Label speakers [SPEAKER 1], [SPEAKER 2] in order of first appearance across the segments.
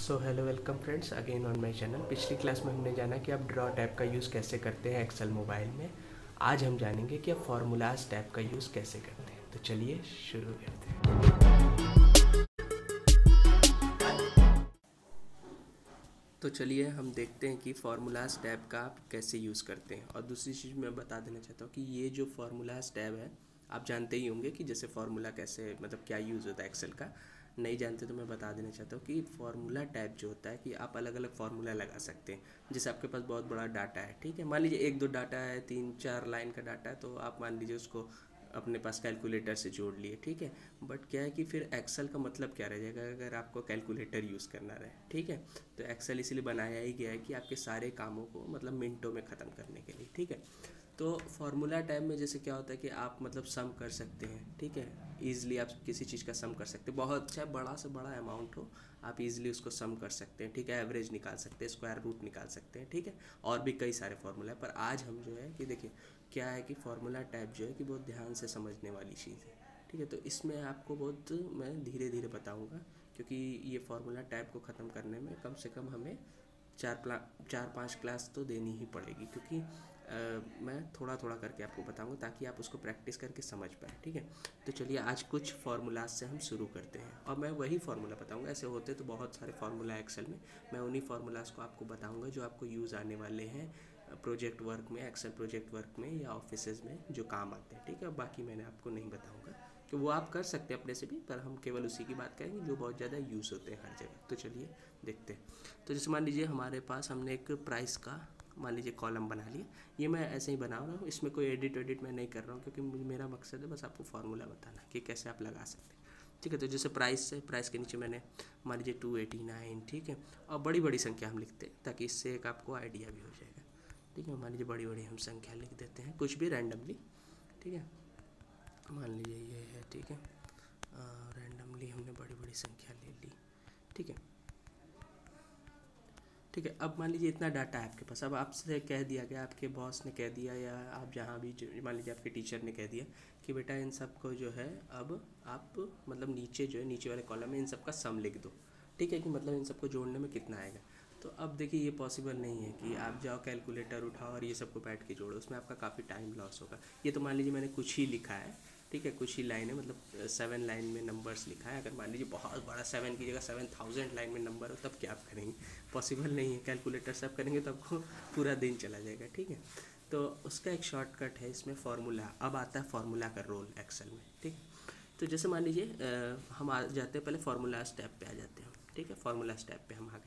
[SPEAKER 1] So hello welcome friends again on my channel. पिछली class में हमने जाना कि आप ड्रॉ टैब का यूज़ कैसे करते हैं एक्सेल मोबाइल में। आज हम जानेंगे कि आप फार्मूलाज टैब का यूज़ कैसे करते हैं। तो चलिए शुरू करते हैं। तो चलिए हम देखते हैं कि फार्मूलाज टैब का आप कैसे यूज़ करते हैं। और दूसरी चीज़ मैं बता देना चाहता हूँ कि ये जो फार्मूलाज टैब है आप जानते ही होंगे कि जैसे फार्मूला कैसे मतलब क्या यूज़ होता है एक्सेल का। नहीं जानते तो मैं बता देना चाहता हूँ कि फार्मूला टैब जो होता है कि आप अलग अलग फार्मूला लगा सकते हैं। जैसे आपके पास बहुत बड़ा डाटा है, ठीक है, मान लीजिए एक दो डाटा है, 3-4 लाइन का डाटा है, तो आप मान लीजिए उसको अपने पास कैलकुलेटर से जोड़ लिए, ठीक है। बट क्या है कि फिर एक्सेल का मतलब क्या रह जाएगा अगर आपको कैलकुलेटर यूज़ करना रहे, ठीक है। तो एक्सेल इसीलिए बनाया ही गया है कि आपके सारे कामों को मतलब मिनटों में ख़त्म करने के लिए, ठीक है। तो फार्मूला टाइप में जैसे क्या होता है कि आप मतलब सम कर सकते हैं, ठीक है। ईजिली आप किसी चीज़ का सम कर सकते हैं, बहुत चाहे बड़ा से बड़ा अमाउंट हो आप इजीली उसको सम कर सकते हैं, ठीक है। एवरेज निकाल सकते हैं, स्क्वायर रूट निकाल सकते हैं, ठीक है। और भी कई सारे फार्मूला है, पर आज हम जो है कि देखिए क्या है कि फार्मूला टाइप जो है कि बहुत ध्यान से समझने वाली चीज़ है, ठीक है। तो इसमें आपको बहुत मैं धीरे धीरे बताऊँगा, क्योंकि ये फार्मूला टाइप को ख़त्म करने में कम से कम हमें 4-5 क्लास तो देनी ही पड़ेगी, क्योंकि मैं थोड़ा थोड़ा करके आपको बताऊंगा ताकि आप उसको प्रैक्टिस करके समझ पाए, ठीक है। तो चलिए आज कुछ फार्मूलाज से हम शुरू करते हैं और मैं वही फार्मूला बताऊंगा। ऐसे होते तो बहुत सारे फार्मूला है एक्सेल में, मैं उन्हीं फार्मूलाज को आपको बताऊंगा जो आपको यूज़ आने वाले हैं प्रोजेक्ट वर्क में, एक्सेल प्रोजेक्ट वर्क में या ऑफिसेज में जो काम आते हैं, ठीक है। बाकी मैंने आपको नहीं बताऊँगा कि वो आप कर सकते हैं अपने से भी, पर हम केवल उसी की बात करेंगे जो बहुत ज़्यादा यूज़ होते हैं हर जगह। तो चलिए देखते हैं। तो जैसे मान लीजिए हमारे पास हमने एक प्राइस का मान लीजिए कॉलम बना लिया। ये मैं ऐसे ही बना रहा हूँ, इसमें कोई एडिट मैं नहीं कर रहा हूँ, क्योंकि मेरा मकसद है बस आपको फार्मूला बताना कि कैसे आप लगा सकते हैं, ठीक है। तो जैसे प्राइस से प्राइस के नीचे मैंने मान लीजिए 289, ठीक है। और बड़ी बड़ी संख्या हम लिखते हैं ताकि इससे एक आपको आइडिया भी हो जाएगा, ठीक है। मान लीजिए बड़ी बड़ी हम संख्या लिख देते हैं कुछ भी रैंडमली, ठीक है। मान लीजिए ये है, ठीक है। रैंडमली हमने बड़ी बड़ी संख्या ले ली, ठीक है, ठीक है। अब मान लीजिए इतना डाटा है आपके पास, अब आपसे कह दिया गया, आपके बॉस ने कह दिया या आप जहाँ भी मान लीजिए आपके टीचर ने कह दिया कि बेटा इन सब को जो है अब आप मतलब नीचे जो है नीचे वाले कॉलम में इन सब का सम लिख दो, ठीक है, कि मतलब इन सबको जोड़ने में कितना आएगा। तो अब देखिए ये पॉसिबल नहीं है कि आप जाओ कैलकुलेटर उठाओ और ये सबको बैठ के जोड़ो, उसमें आपका काफ़ी टाइम लॉस होगा। ये तो मान लीजिए मैंने कुछ ही लिखा है, ठीक है, कुछ ही लाइन है, मतलब 7 लाइन में नंबर्स लिखा है। अगर मान लीजिए बहुत बड़ा 7 की जगह 7000 लाइन में नंबर हो तब क्या आप करेंगे? पॉसिबल नहीं है, कैलकुलेटर सब करेंगे तो आपको पूरा दिन चला जाएगा, ठीक है। तो उसका एक शॉर्टकट है इसमें फार्मूला। अब आता है फार्मूला का रोल एक्सेल में, ठीक। तो जैसे मान लीजिए हम आ जाते हैं पहले फार्मूला स्टेप पे आ जाते हैं, ठीक है। फार्मूला स्टेप पे हम आ गए।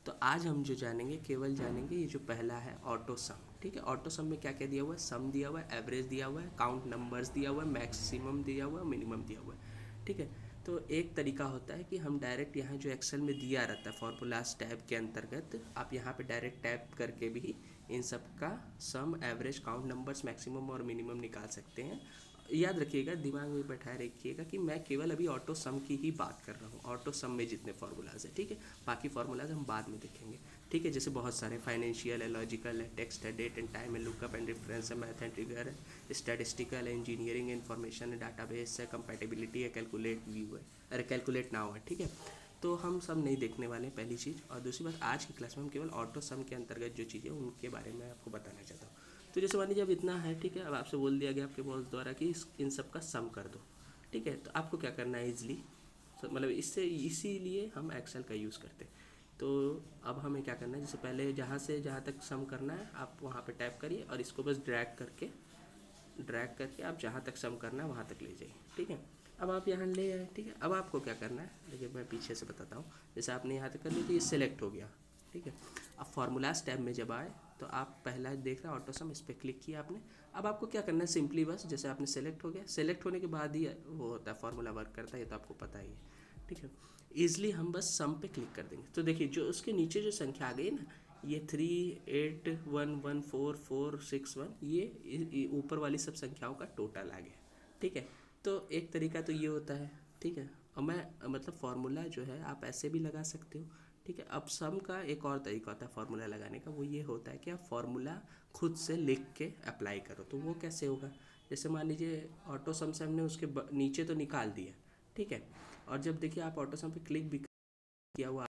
[SPEAKER 1] तो आज हम जो जानेंगे केवल जानेंगे ये जो पहला है ऑटो सम, ठीक है। ऑटो सम में क्या क्या दिया हुआ है, सम दिया हुआ है, एवरेज दिया हुआ है, काउंट नंबर्स दिया हुआ है, मैक्सिमम दिया हुआ है, मिनिमम दिया हुआ है, ठीक है। तो एक तरीका होता है कि हम डायरेक्ट यहाँ जो एक्सेल में दिया रहता है फार्मूलाज टैब के अंतर्गत आप यहाँ पे डायरेक्ट टैप करके भी इन सब का सम, एवरेज, काउंट नंबर्स, मैक्सिमम और मिनिमम निकाल सकते हैं। याद रखिएगा, दिमाग में बैठाए रखिएगा कि मैं केवल अभी ऑटो सम की ही बात कर रहा हूँ, ऑटो सम में जितने फार्मूलाज है, ठीक है। बाकी फार्मूलाज हम बाद में देखेंगे, ठीक है। जैसे बहुत सारे फाइनेंशियल है, लॉजिकल है, टेक्स्ट है, डेट एंड टाइम है, लुकअप एंड रेफरेंस है, मैथ एंड ट्रिगर है, स्टैटिस्टिकल है, इंजीनियरिंग इन्फॉर्मेशन है, डाटाबेस है, कंपैटिबिलिटी है, कैलकुलेट व्यू है, अरे कैलकुलेट नाउ है, ठीक है। तो हम सब नहीं देखने वाले पहली चीज़। और दूसरी बात, आज की क्लास में हम केवल ऑटो सम के अंतर्गत जो चीज़ें उनके बारे में आपको बताना चाहता हूँ। तो जैसे मान लीजिए अब इतना है, ठीक है। अब आपसे बोल दिया गया आपके बॉस द्वारा कि इन सब का सम कर दो, ठीक है। तो आपको क्या करना है ईजिली, मतलब इससे इसीलिए हम एक्सेल का यूज़ करते हैं। तो अब हमें क्या करना है, जैसे पहले जहाँ से जहाँ तक सम करना है आप वहाँ पे टैप करिए और इसको बस ड्रैग करके आप जहाँ तक सम करना है वहाँ तक ले जाइए, ठीक है। अब आप यहाँ ले आए, ठीक है। अब आपको क्या करना है, देखिए मैं पीछे से बताता हूँ। जैसे आपने यहाँ तक कर लिया तो ये सिलेक्ट हो गया, ठीक है। अब फार्मूलाज टैब में जब आए तो आप पहला देख रहे हैं ऑटो सम, इस पर क्लिक किया आपने। अब आपको क्या करना है, सिंपली बस जैसे आपने सेलेक्ट हो गया, सेलेक्ट होने के बाद ही वो होता है फार्मूला वर्क करता है, ये तो आपको पता ही है, ठीक है। ईजिली हम बस सम पे क्लिक कर देंगे। तो देखिए जो उसके नीचे जो संख्या आ गई ना, ये 38114461, ये ऊपर वाली सब संख्याओं का टोटल आ गया, ठीक है। तो एक तरीका तो ये होता है, ठीक है। और मैं मतलब फार्मूला जो है आप ऐसे भी लगा सकते हो, ठीक है। अब सम का एक और तरीका होता है फार्मूला लगाने का, वो ये होता है कि आप फार्मूला खुद से लिख के अप्लाई करो। तो वो कैसे होगा, जैसे मान लीजिए ऑटो सम से हमने उसके नीचे तो निकाल दिया, ठीक है। और जब देखिए आप ऑटो सम पे क्लिक भी किया हुआ